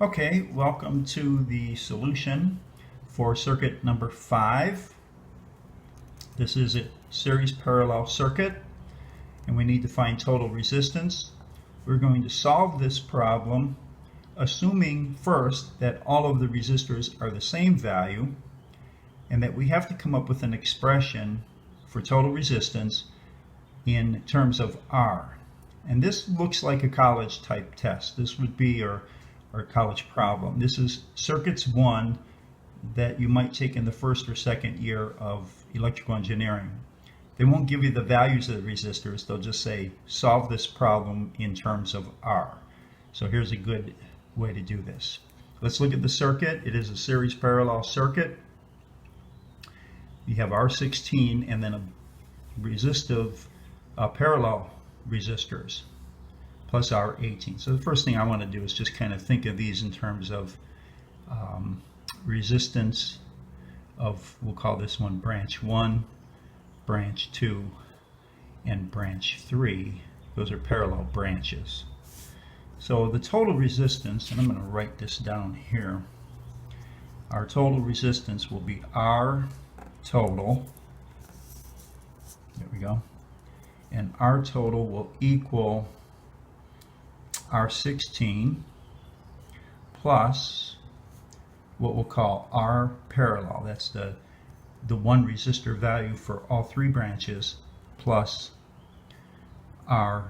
Okay, welcome to the solution for circuit number 5. This is a series parallel circuit, and we need to find total resistance. We're going to solve this problem assuming first that all of the resistors are the same value and that we have to come up with an expression for total resistance in terms of R. And this looks like a college type test. This would be our college problem. This is circuits 1 that you might take in the first or second year of electrical engineering. They won't give you the values of the resistors. They'll just say solve this problem in terms of R. So here's a good way to do this. Let's look at the circuit. It is a series parallel circuit. You have R16 and then a resistive parallel resistors plus R18. So the first thing I want to do is just kind of think of these in terms of resistance of, we'll call this one branch 1, branch 2, and branch 3. Those are parallel branches. So the total resistance, and I'm going to write this down here, our total resistance will be R total, there we go, and R total will equal R16 plus what we'll call R parallel. That's the one resistor value for all three branches plus R18.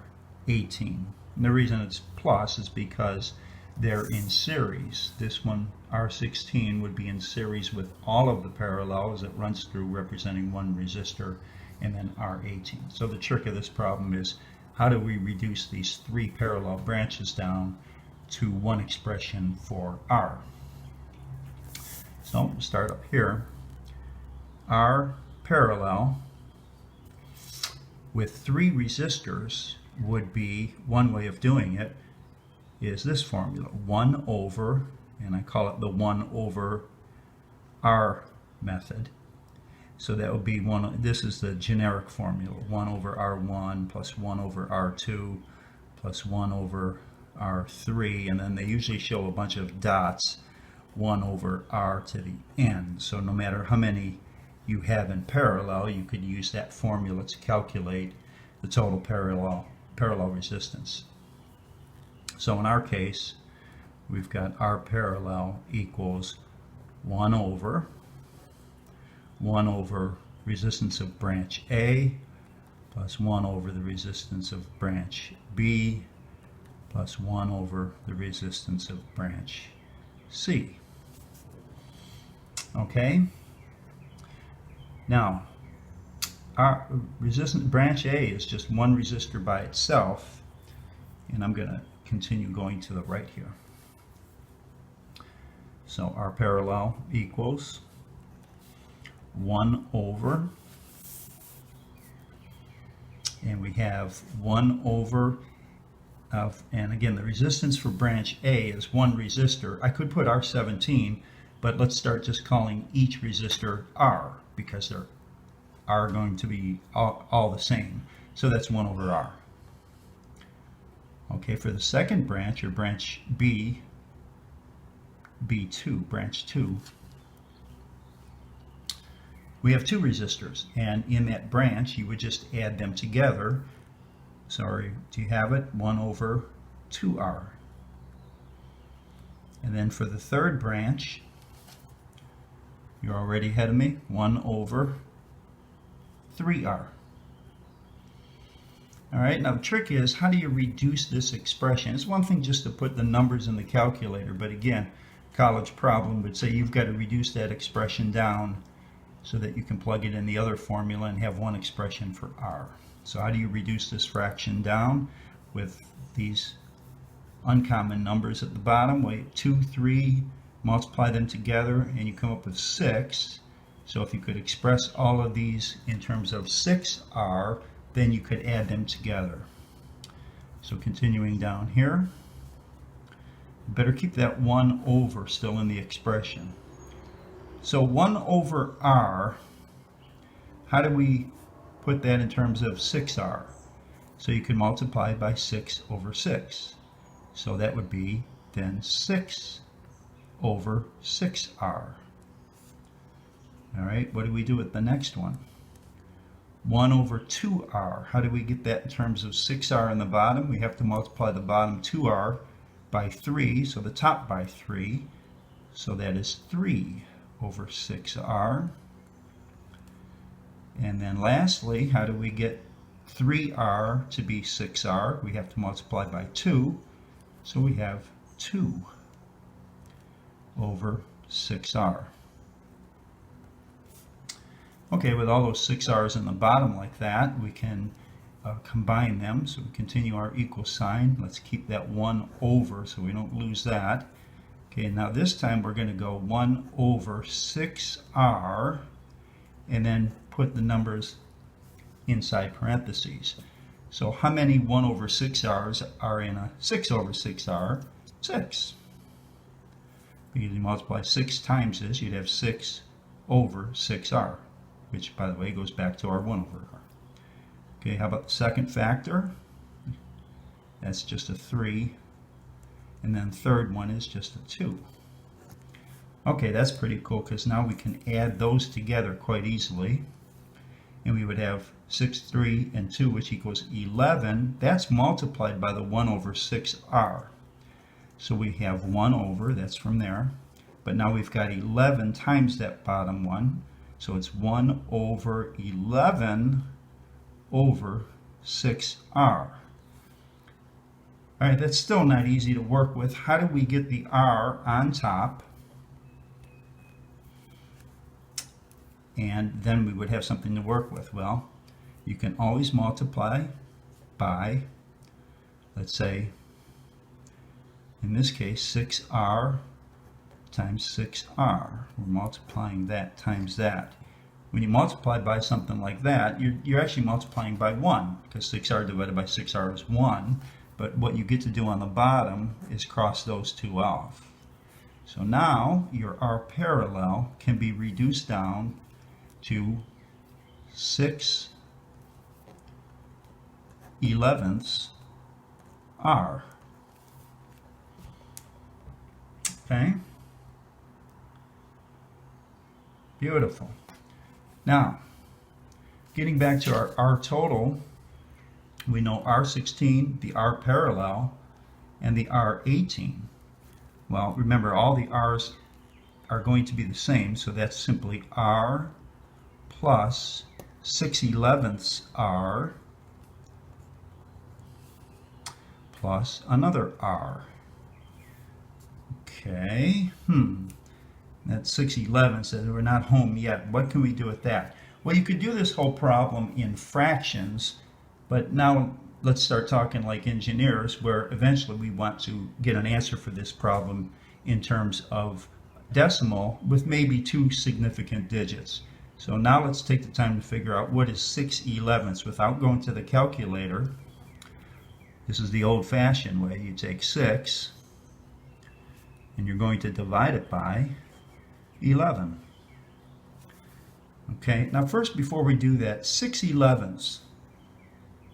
And the reason it's plus is because they're in series. This one, R16, would be in series with all of the parallel as it runs through, representing one resistor, and then R18. So the trick of this problem is, how do we reduce these three parallel branches down to one expression for R? So we'll start up here. R parallel with three resistors would be, one way of doing it is this formula, 1 over, and I call it the 1 over R method. So that would be this is the generic formula, 1 over R1 plus 1 over R2 plus 1 over R3, and then they usually show a bunch of dots, 1 over R to the n. So no matter how many you have in parallel, you could use that formula to calculate the total parallel resistance. So in our case, we've got R parallel equals 1 over resistance of branch A plus 1 over the resistance of branch B plus 1 over the resistance of branch C. Okay? Now, our resistance branch A is just one resistor by itself, and I'm going to continue going to the right here. So R parallel equals 1 over, and we have 1 over of, and again the resistance for branch A is one resistor. I could put R17, but let's start just calling each resistor R, because they're are going to be all the same. So that's 1 over R. Okay, for the second branch, or branch B, B2, branch 2, we have two resistors, and in that branch you would just add them together. Sorry, do you have it? 1 over 2R. And then for the third branch, you're already ahead of me, 1 over 3R. All right, now the trick is, how do you reduce this expression? It's one thing just to put the numbers in the calculator, but again, college problem would say you've got to reduce that expression down so that you can plug it in the other formula and have one expression for R. So how do you reduce this fraction down? With these uncommon numbers at the bottom, wait, 2, 3, multiply them together, and you come up with 6. So if you could express all of these in terms of 6R, then you could add them together. So continuing down here, better keep that 1 over still in the expression. So 1 over R, how do we put that in terms of 6R? So you can multiply by 6 over 6. So that would be then 6 over 6r. All right, what do we do with the next one? 1 over 2r. How do we get that in terms of 6r in the bottom? We have to multiply the bottom 2r by 3, so the top by 3. So that is 3 over 6r. And then lastly, how do we get 3r to be 6r? We have to multiply by 2. So we have 2 over 6r. Okay, with all those 6r's in the bottom like that, we can combine them. So we continue our equal sign. Let's keep that 1 over so we don't lose that. Okay, now this time we're going to go 1 over 6r and then put the numbers inside parentheses. So how many 1 over 6r's are in a 6 over 6r? 6. Because you multiply 6 times this, you'd have 6 over 6r, which, by the way, goes back to our 1 over r. Okay, how about the second factor? That's just a 3. And then third one is just a 2. Okay, that's pretty cool because now we can add those together quite easily. And we would have 6, 3, and 2, which equals 11. That's multiplied by the 1 over 6r. So we have 1 over, that's from there. But now we've got 11 times that bottom one. So it's 1 over 11 over 6r. All right, that's still not easy to work with. How do we get the r on top? And then we would have something to work with. Well, you can always multiply by, let's say, in this case, 6r times 6r. We're multiplying that times that. When you multiply by something like that, you're actually multiplying by 1, because 6r divided by 6r is 1. But what you get to do on the bottom is cross those two off. So now your r parallel can be reduced down to 6/11 r. Okay? Beautiful. Now, getting back to our r total, we know r16, the r parallel, and the r18. Well, remember, all the r's are going to be the same, so that's simply r plus 6/11 r plus another r. Okay, that's 6/11 says we're not home yet. What can we do with that? Well, you could do this whole problem in fractions, but now let's start talking like engineers, where eventually we want to get an answer for this problem in terms of decimal with maybe 2 significant digits. So now let's take the time to figure out what is 6/11 without going to the calculator. This is the old-fashioned way. You take 6 and you're going to divide it by 11. Okay, now first, before we do that, 6/11.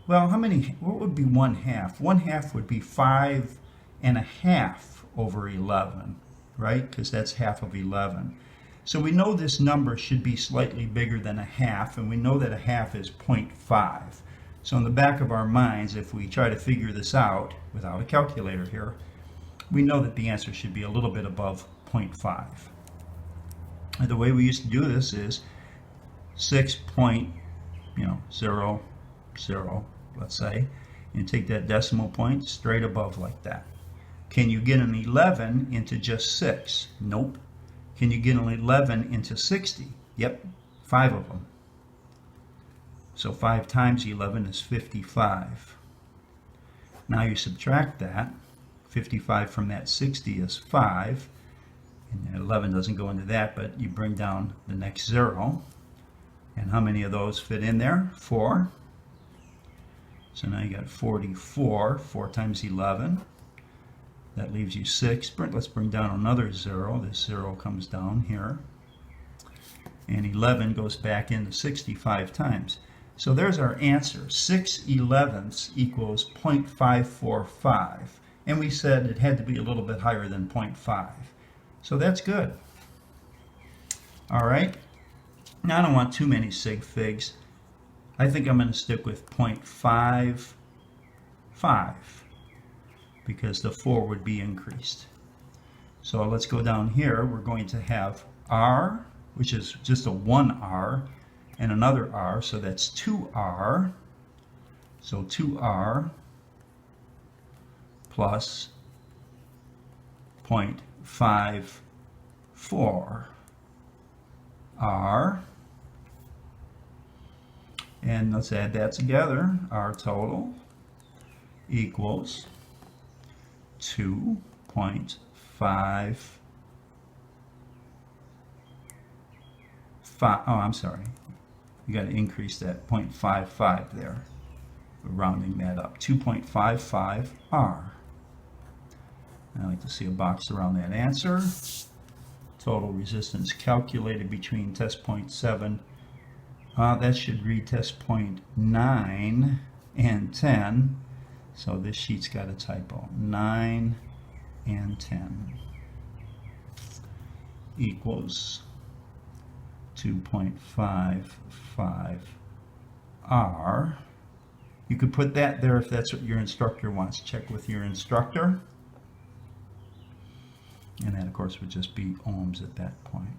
Well, what would be 1/2? 1/2 would be 5½ over 11, right? Because that's half of 11. So we know this number should be slightly bigger than a half, and we know that a half is 0.5. So in the back of our minds, if we try to figure this out without a calculator here, we know that the answer should be a little bit above 0.5. And the way we used to do this is 6.00, let's say, and take that decimal point straight above like that. Can you get an 11 into just 6? Nope. Can you get an 11 into 60? Yep, 5 of them. So 5 times 11 is 55. Now you subtract that. 55 from that 60 is 5. And 11 doesn't go into that, but you bring down the next 0. And how many of those fit in there? 4. So now you got 44. 4 times 11. That leaves you 6. Let's bring down another 0. This 0 comes down here. And 11 goes back into 65 times. So there's our answer. 6/11 equals 0.545. and we said it had to be a little bit higher than 0.5. So that's good. All right. Now I don't want too many sig figs. I think I'm going to stick with 0.55 because the 4 would be increased. So let's go down here. We're going to have R, which is just a 1R, and another R, so that's 2R. So 2R plus 0.54 R. And let's add that together. Our total equals 2.55. Oh, I'm sorry. You got to increase that 0.55 there. We're rounding that up. 2.55 R. I like to see a box around that answer. Total resistance calculated between test point 7. That should read test point 9 and 10. So this sheet's got a typo. 9 and 10 equals 2.55 R. You could put that there if that's what your instructor wants. Check with your instructor. And that, of course, would just be ohms at that point.